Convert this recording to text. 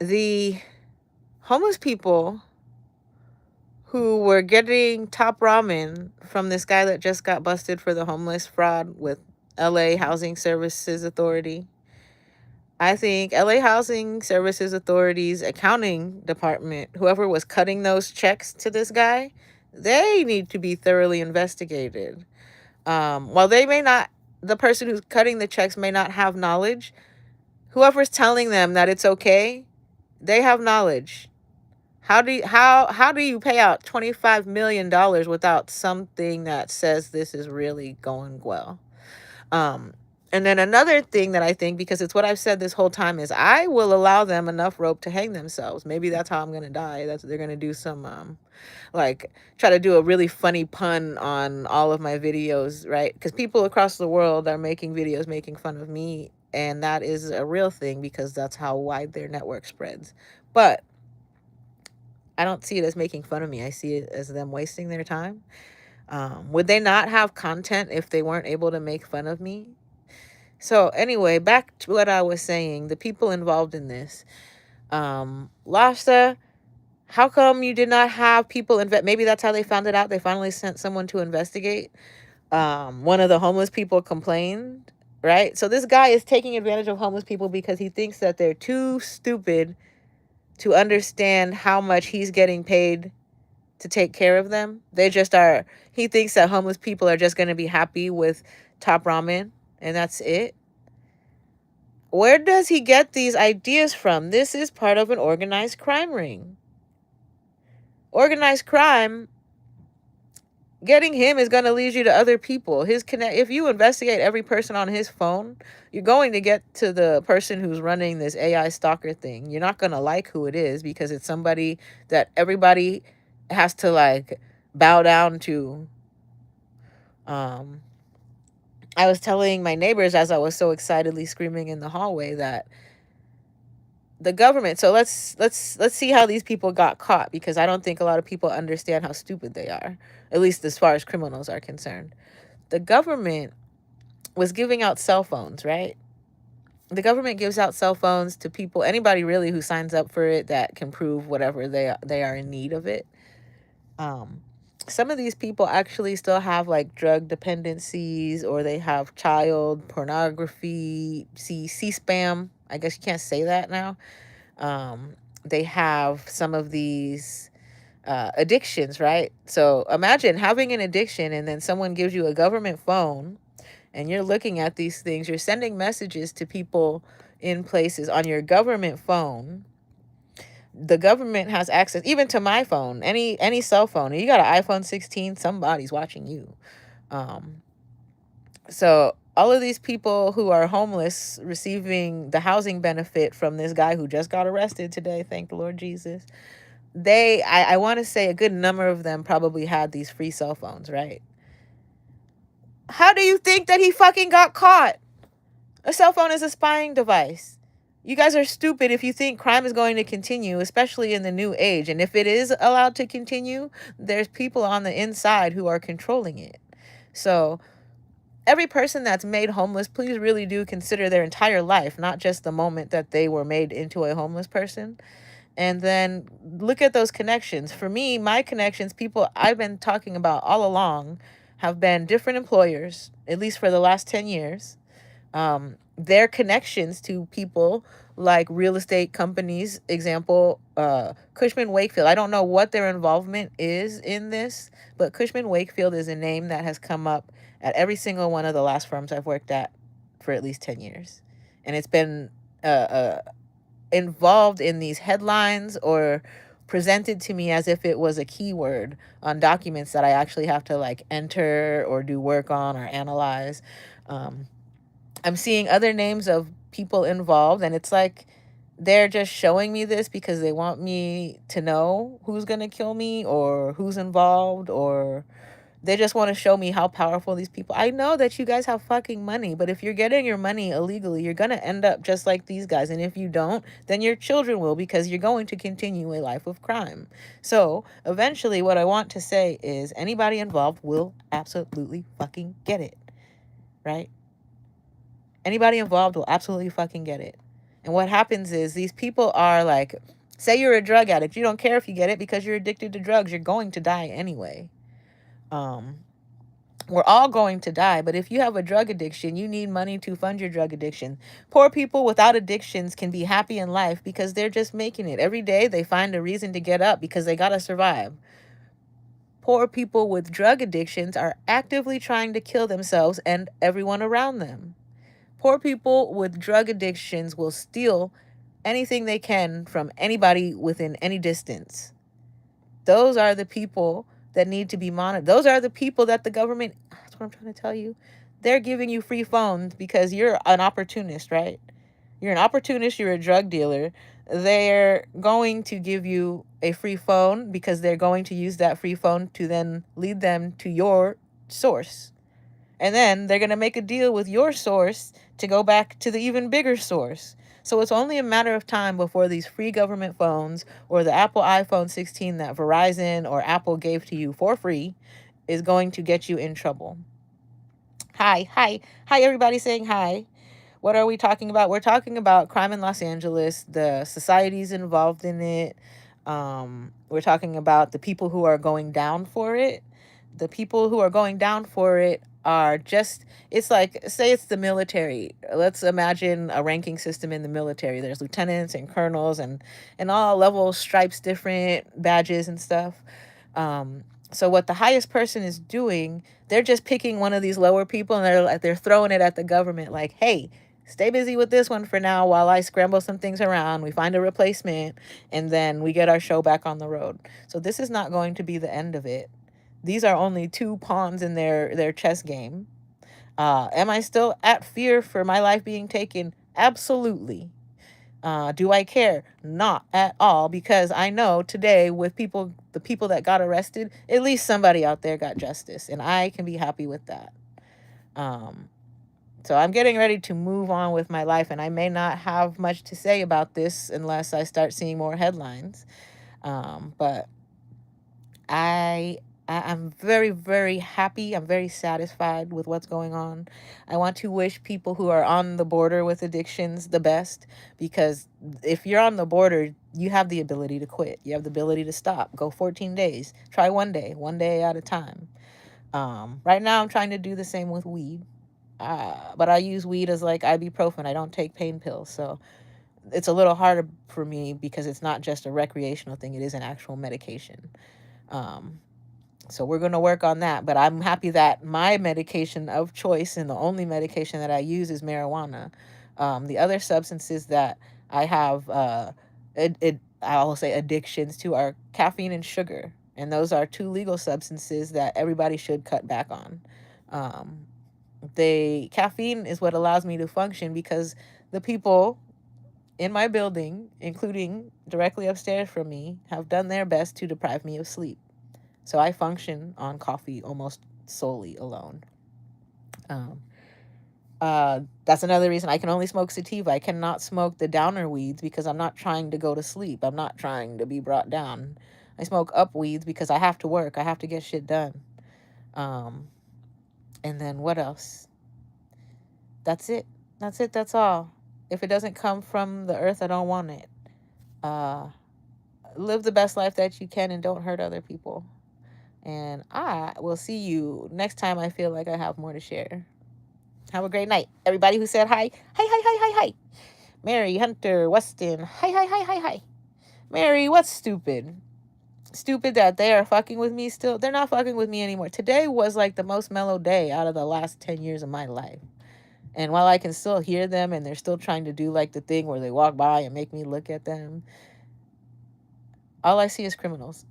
the homeless people who were getting top ramen from this guy that just got busted for the homeless fraud with LA Housing Services Authority. I think LA Housing Services Authority's accounting department, whoever was cutting those checks to this guy, they need to be thoroughly investigated. While they may not, the person who's cutting the checks may not have knowledge, whoever's telling them that it's okay, they have knowledge. How do you pay out $25 million without something that says this is really going well? Um, and then another thing that I think, because it's what I've said this whole time, is I will allow them enough rope to hang themselves. Maybe that's how I'm gonna die. That's they're gonna do some like try to do a really funny pun on all of my videos, right? Because people across the world are making videos making fun of me, and that is a real thing because that's how wide their network spreads. But I don't see it as making fun of me. I see it as them wasting their time. Would they not have content if they weren't able to make fun of me? So anyway, back to what I was saying, the people involved in this. Lasta, how come you did not have people maybe that's how they found it out. They finally sent someone to investigate. One of the homeless people complained, right? So this guy is taking advantage of homeless people because he thinks that they're too stupid to understand how much he's getting paid to take care of them. They just are. He thinks that homeless people are just going to be happy with top ramen and that's it. Where does he get these ideas from? This is part of an organized crime ring. Organized crime, getting him is going to lead you to other people. If you investigate every person on his phone, you're going to get to the person who's running this AI stalker thing. You're not going to like who it is because it's somebody that everybody has to like bow down to. I was telling my neighbors as I was so excitedly screaming in the hallway that the government, so let's see how these people got caught, because I don't think a lot of people understand how stupid they are, at least as far as criminals are concerned. The government was giving out cell phones, right? The government gives out cell phones to people, anybody really who signs up for it that can prove whatever they are in need of it. Some of these people actually still have like drug dependencies, or they have child pornography, C-spam. I guess you can't say that now. They have some of these addictions, right? So imagine having an addiction and then someone gives you a government phone and you're looking at these things. You're sending messages to people in places on your government phone. The government has access even to my phone, any cell phone. You got an iPhone 16, somebody's watching you. So all of these people who are homeless receiving the housing benefit from this guy who just got arrested today, thank the Lord Jesus, I want to say a good number of them probably had these free cell phones, right? How do you think that he fucking got caught? A cell phone is a spying device. You guys are stupid if you think crime is going to continue, especially in the new age. And if it is allowed to continue, there's people on the inside who are controlling it. So every person that's made homeless, please really do consider their entire life, not just the moment that they were made into a homeless person. And then look at those connections. For me, my connections, people I've been talking about all along, have been different employers, at least for the last 10 years. Their connections to people like real estate companies, example, Cushman Wakefield. I don't know what their involvement is in this, but Cushman Wakefield is a name that has come up at every single one of the last firms I've worked at for at least 10 years. And it's been involved in these headlines or presented to me as if it was a keyword on documents that I actually have to like enter or do work on or analyze. I'm seeing other names of people involved, and it's like they're just showing me this because they want me to know who's going to kill me or who's involved, or they just want to show me how powerful these people. I know that you guys have fucking money, but if you're getting your money illegally, you're going to end up just like these guys. And if you don't, then your children will, because you're going to continue a life of crime. So eventually what I want to say is anybody involved will absolutely fucking get it, right? Anybody involved will absolutely fucking get it. And what happens is these people are like, say you're a drug addict. You don't care if you get it because you're addicted to drugs. You're going to die anyway. Um, we're all going to die, but if you have a drug addiction, you need money to fund your drug addiction. Poor people without addictions can be happy in life because they're just making it. Every day they find a reason to get up because they got to survive. Poor people with drug addictions are actively trying to kill themselves and everyone around them. Poor people with drug addictions will steal anything they can from anybody within any distance. Those are the people that need to be monitored. Those are the people that the government, that's what I'm trying to tell you. They're giving you free phones because you're an opportunist, right? You're an opportunist, you're a drug dealer. They're going to give you a free phone because they're going to use that free phone to then lead them to your source. And then they're going to make a deal with your source to go back to the even bigger source. So it's only a matter of time before these free government phones or the Apple iPhone 16 that Verizon or Apple gave to you for free is going to get you in trouble. Hi, everybody saying hi. What are we talking about? We're talking about crime in Los Angeles, the societies involved in it. We're talking about the people who are going down for it. The people who are going down for it are just, it's like, say it's the military. Let's imagine a ranking system in the military. There's lieutenants and colonels and all levels, stripes, different badges and stuff. So what the highest person is doing, they're just picking one of these lower people and they're throwing it at the government like, hey, stay busy with this one for now while I scramble some things around. We find a replacement and then we get our show back on the road. So this is not going to be the end of it. These are only two pawns in their chess game. Am I still at fear for my life being taken? Absolutely. Do I care? Not at all, because I know today with the people that got arrested, at least somebody out there got justice, and I can be happy with that. So I'm getting ready to move on with my life, and I may not have much to say about this unless I start seeing more headlines. But I'm very, very happy. I'm very satisfied with what's going on. I want to wish people who are on the border with addictions the best, because if you're on the border, you have the ability to quit. You have the ability to stop. Go 14 days. Try one day at a time. Right now, I'm trying to do the same with weed. But I use weed as like ibuprofen. I don't take pain pills. So it's a little harder for me because it's not just a recreational thing. It is an actual medication. So we're going to work on that. But I'm happy that my medication of choice and the only medication that I use is marijuana. The other substances that I have, I will say addictions to, are caffeine and sugar. And those are two legal substances that everybody should cut back on. Caffeine is what allows me to function because the people in my building, including directly upstairs from me, have done their best to deprive me of sleep. So I function on coffee almost solely alone. That's another reason I can only smoke sativa. I cannot smoke the downer weeds because I'm not trying to go to sleep. I'm not trying to be brought down. I smoke up weeds because I have to work. I have to get shit done. And then what else? That's it. That's all. If it doesn't come from the earth, I don't want it. Live the best life that you can and don't hurt other people. And I will see you next time I feel like I have more to share. Have a great night. Everybody who said hi. Hi. Mary, Hunter, Weston. Hi. Mary, what's stupid? Stupid that they are fucking with me still. They're not fucking with me anymore. Today was like the most mellow day out of the last 10 years of my life. And while I can still hear them and they're still trying to do like the thing where they walk by and make me look at them, all I see is criminals.